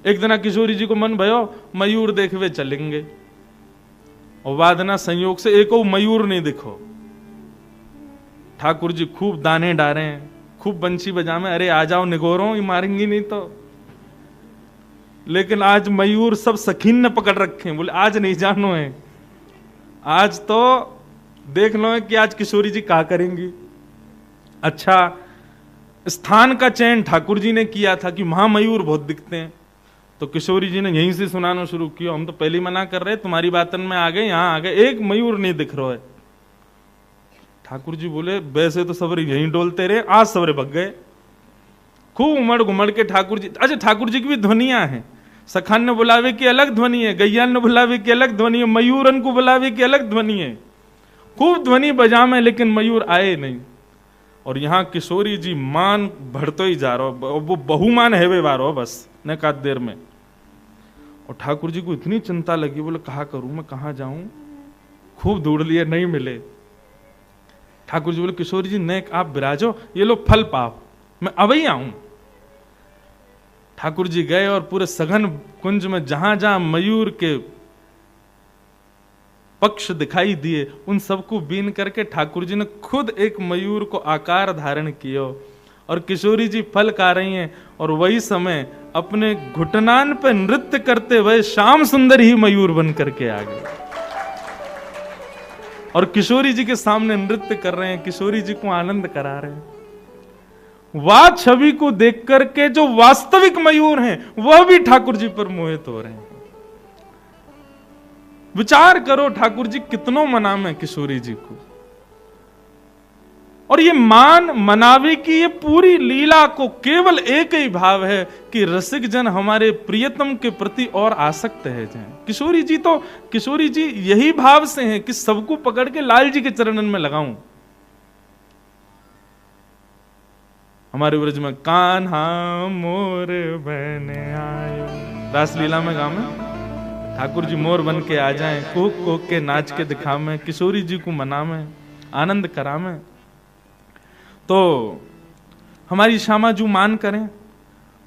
एक दिन किशोरी जी को मन भयो मयूर देखवे चलेंगे, और वादना संयोग से एको मयूर नहीं दिखो। ठाकुर जी खूब दाने डारे हैं, खूब बंशी बजा में, अरे आ जाओ निगोरो, ये मारेंगी नहीं तो। लेकिन आज मयूर सब सखीन ने पकड़ रखे हैं, बोले आज नहीं जानो है, आज तो देख लो है कि आज किशोरी जी क्या करेंगी। अच्छा, स्थान का चयन ठाकुर जी ने किया था कि वहां मयूर बहुत दिखते हैं, तो किशोरी जी ने यहीं से सुनाना शुरू किया, हम तो पहले मना कर रहे, तुम्हारी बातन में आ गए, यहां आ गए, एक मयूर नहीं दिख रहा है। ठाकुर जी बोले वैसे तो सबरे यहीं डोलते रहे, आज सबरे भग गए। खूब उमड़ घुमड़ के ठाकुर जी, अच्छा ठाकुर जी की भी ध्वनियां हैं, सखान ने बुलावे की अलग ध्वनि है, गैयान ने बुलावे की अलग ध्वनि है, मयूरन को बुलावे की अलग ध्वनि है, खूब ध्वनि बजा में, लेकिन मयूर आए नहीं। और यहां किशोरी जी मान बढ़तो ही जा रहा, वो बहुमान है वे वारो बस न का देर में। और ठाकुर जी को इतनी चिंता लगी, बोले कहा करूं मैं, कहां जाऊं, खूब ढूंढ लिए नहीं मिले। ठाकुर जी बोले किशोरी जी ने आप विराजो, ये लो फल पाओ, मैं अभी आऊं। ठाकुर जी गए और पूरे सघन कुंज में जहां जहां मयूर के पक्ष दिखाई दिए, उन सबको बीन करके ठाकुर जी ने खुद एक मयूर को आकार धारण किया, और किशोरी जी फल खा रही हैं, और वही समय अपने घुटनान पे नृत्य करते हुए श्याम सुंदर ही मयूर बन करके आ गए, और किशोरी जी के सामने नृत्य कर रहे हैं, किशोरी जी को आनंद करा रहे हैं। वह छवि को देख करके जो वास्तविक मयूर हैं, वह भी ठाकुर जी पर मोहित हो रहे हैं। विचार करो ठाकुर जी कितनों मनामे किशोरी जी को, और ये मान मनावे की ये पूरी लीला को केवल एक ही भाव है कि रसिक जन हमारे प्रियतम के प्रति और आसक्त है जाए। किशोरी जी यही भाव से हैं कि सबको पकड़ के लाल जी के चरणन में लगाऊं। हमारे ब्रज में कान्हा मोर बन आयो, रासलीला में गाँव में ठाकुर जी मोर बन के आ जाएं, कोक कोक के नाच के दिखावें, किशोरी जी को मनावें, आनंद करावें। तो हमारी श्यामा जू मान करें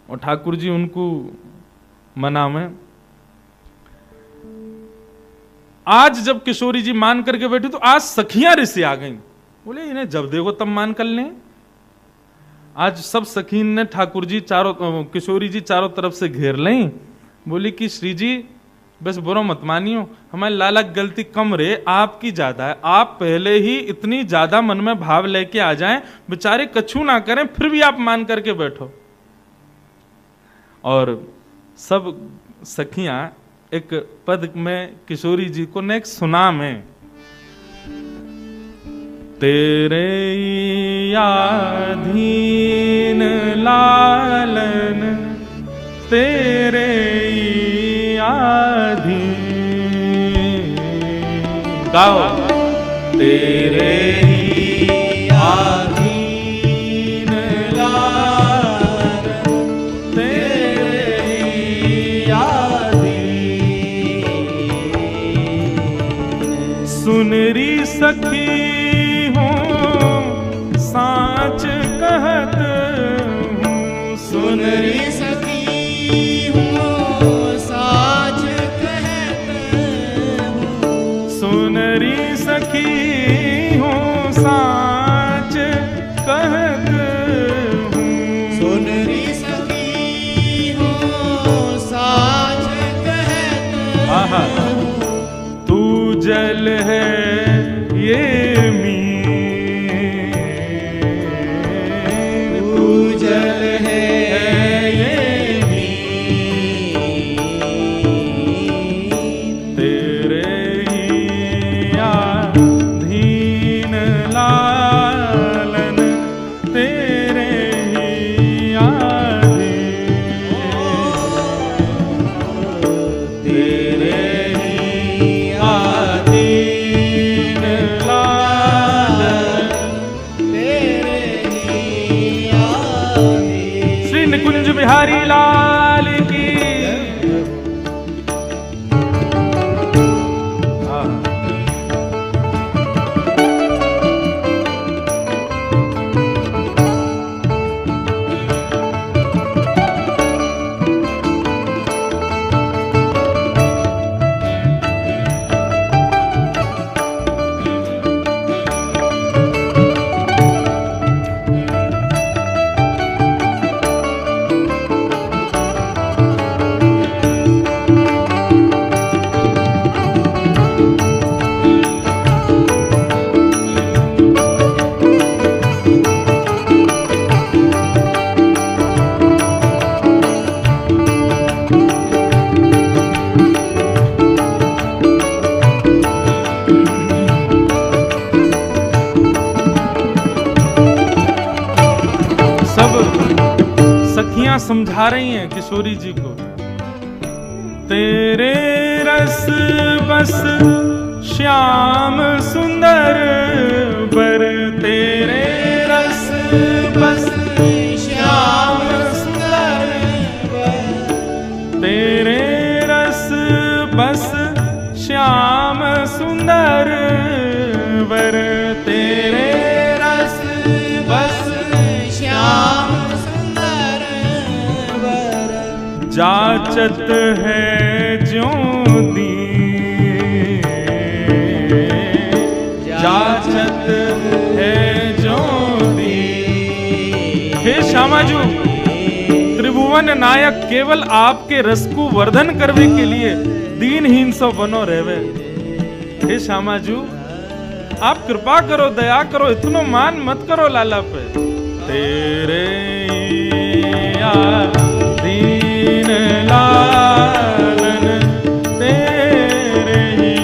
और ठाकुर जी उनको मनावें। आज जब किशोरी जी मान करके बैठी तो आज सखियां ऋषि आ गईं, बोले इन्हें जब देखो तब मान कर लें। आज सब सखीन ने ठाकुर जी किशोरी जी चारों तरफ से घेर लें, बोली कि श्री जी बस बुरा मत मानियो, हमारे लाला गलती कम रे, आपकी ज्यादा है, आप पहले ही इतनी ज्यादा मन में भाव लेके आ जाएं, बेचारे कछु ना करें, फिर भी आप मान करके बैठो। और सब सखियां एक पद में किशोरी जी को नेक सुना में, तेरे याधीन लालन तेरे याधीन, गाओ तेरे याधीन लालन तेरे याधीन, सुनरी सखी साच कहत हूँ, सुनरी सखी हूँ साच कहत हूँ, सुनरी सखी हूँ साच कहत हूँ, सुनरी सखी हूँ साच कहत हूँ, तू जल है ये जल है ये समझा रही हैं किशोरी जी को। तेरे रस बस श्याम सुंदर बर, तेरे रस बस श्याम सुंदर बर, तेरे रस बस श्याम सुंदर बर, तेरे रस बस श्याम सुंदर बर, जाचत है ज्यों दी, जाचत है ज्यों दी। हे श्यामाजू, त्रिभुवन नायक केवल आपके रस को वर्धन करने के लिए दीनहीन सो बनो रहवे। हे श्यामाजू, आप कृपा करो, दया करो, इतना मान मत करो लाला पे। तेरे दीन लालन तेरे ही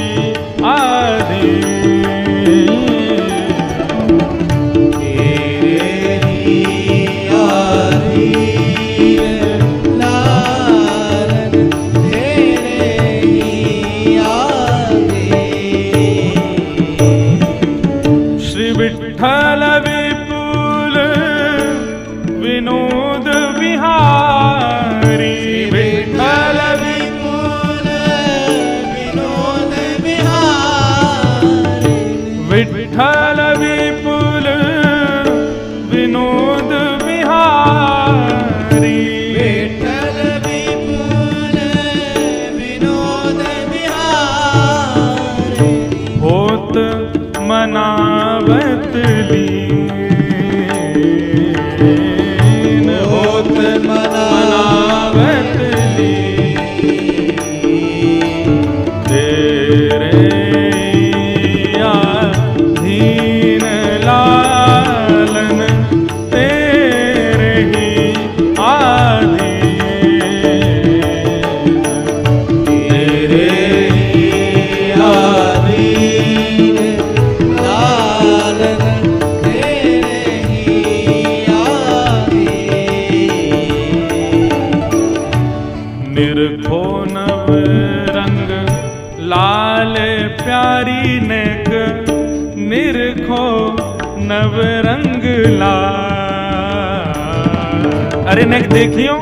आधीन, तेरे ही आधीन लालन तेरे ही आधीन। श्री विठ्ठल विपुल विनोद बिहारी, विठ्ठल विपुल विनोद बिहारी, विठ्ठल विपुल विनोद बिहारी, विठ्ठल विपुल विनोद बिहारी। होत मनावत लीन, होत मनावत लीन, तेरे आधीन लालन तेरे ही आधीन, तेरे ही आधीन लालन तेरे ही आधीन। निरखो नव रंग लाल प्यारी नेक, निरखो नव रंग लाल। अरे नेक देखियो,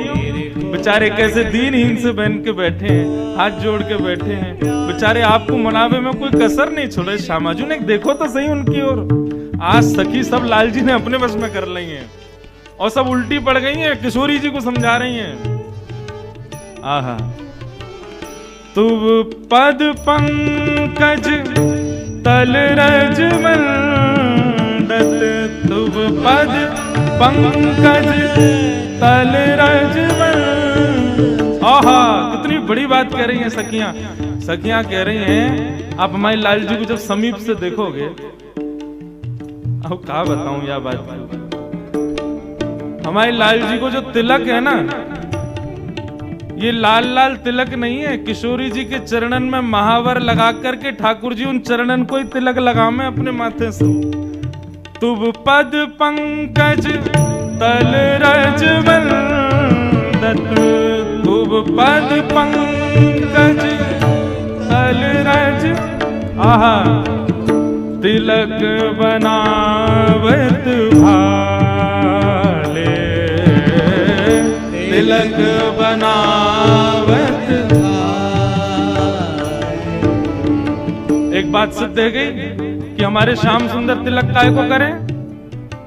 बेचारे कैसे दीनहीन से बहन के बैठे हैं, हाथ जोड़ के बैठे हैं, बेचारे आपको मनावे में कोई कसर नहीं छोड़े। श्यामाजू ने देखो तो सही उनकी ओर। आज सखी सब लाल जी ने अपने बस में कर ली हैं और सब उल्टी पड़ गई हैं, किशोरी जी को समझा रही हैं। आहा, तुव पद पंकज तल रज मंडत, तुव पद पंकज तल रज मंडत। आहा, कितनी बड़ी बात कह रही हैं सखियां। सखियां कह रही हैं, आप हमारे लाल जी को जब समीप से देखोगे, अब क्या बताऊं यह बात, हमारे लाल जी को जो तिलक है ना, ये लाल लाल तिलक नहीं है। किशोरी जी के चरणन में महावर लगा करके ठाकुर जी उन चरणन को ही तिलक लगावे अपने माथे से। तुव पद पंकज तल रज वंदत, तुव पद पंकज तल रज, आहा, तिलक बनावत भाले, तिलक बनावत। एक बात सिद्ध है गई कि हमारे श्याम सुंदर तिलक काय को करें,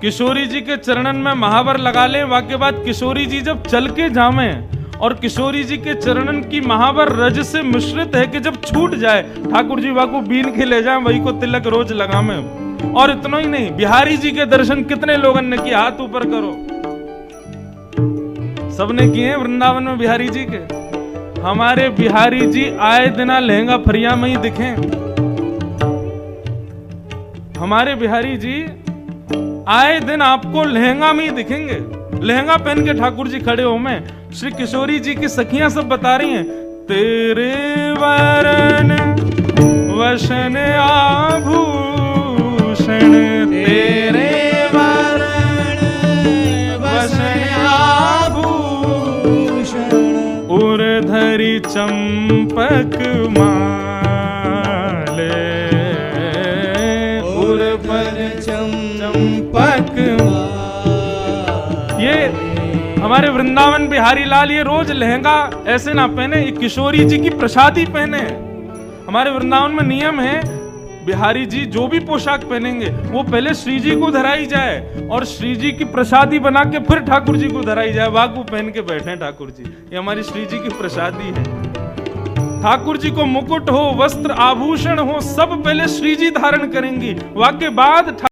किशोरी जी के चरणन में महावर लगा लें। वाक्य बात, किशोरी जी जब चल के जावे और किशोरी जी के चरणन की महावर रज से मिश्रित है कि जब छूट जाए, ठाकुर जी वाको बीन के ले जाए, वही को तिलक रोज लगावे। और इतना ही नहीं, बिहारी जी के दर्शन कितने लोगों ने किए, हाथ ऊपर करो। सबने किए वृंदावन में बिहारी जी के। हमारे बिहारी जी आए दिना लहंगा फरिया में ही दिखे। हमारे बिहारी जी आए दिन आपको लहंगा में ही दिखेंगे, लहंगा पहन के ठाकुर जी खड़े हो में। श्री किशोरी जी की सखियां सब बता रही हैं, तेरे वरण वसन आभूषण, तेरे वरण वसन आभूषण, उर धरी चंपक माले, उर पर चंपक माले। ये हमारे वृंदावन बिहारी लाल ये रोज लहंगा ऐसे ना पहने, ये किशोरी जी की प्रसादी पहने। हमारे वृंदावन में नियम है, बिहारी जी जो भी पोशाक पहनेंगे वो पहले श्री जी को धराई जाए और श्री जी की प्रसादी बना के फिर ठाकुर जी को धराई जाए। वाकू पहन के बैठे ठाकुर जी, ये हमारी श्री जी की प्रसादी है। ठाकुर जी को मुकुट हो, वस्त्र आभूषण हो, सब पहले श्री जी धारण करेंगी, वाके बाद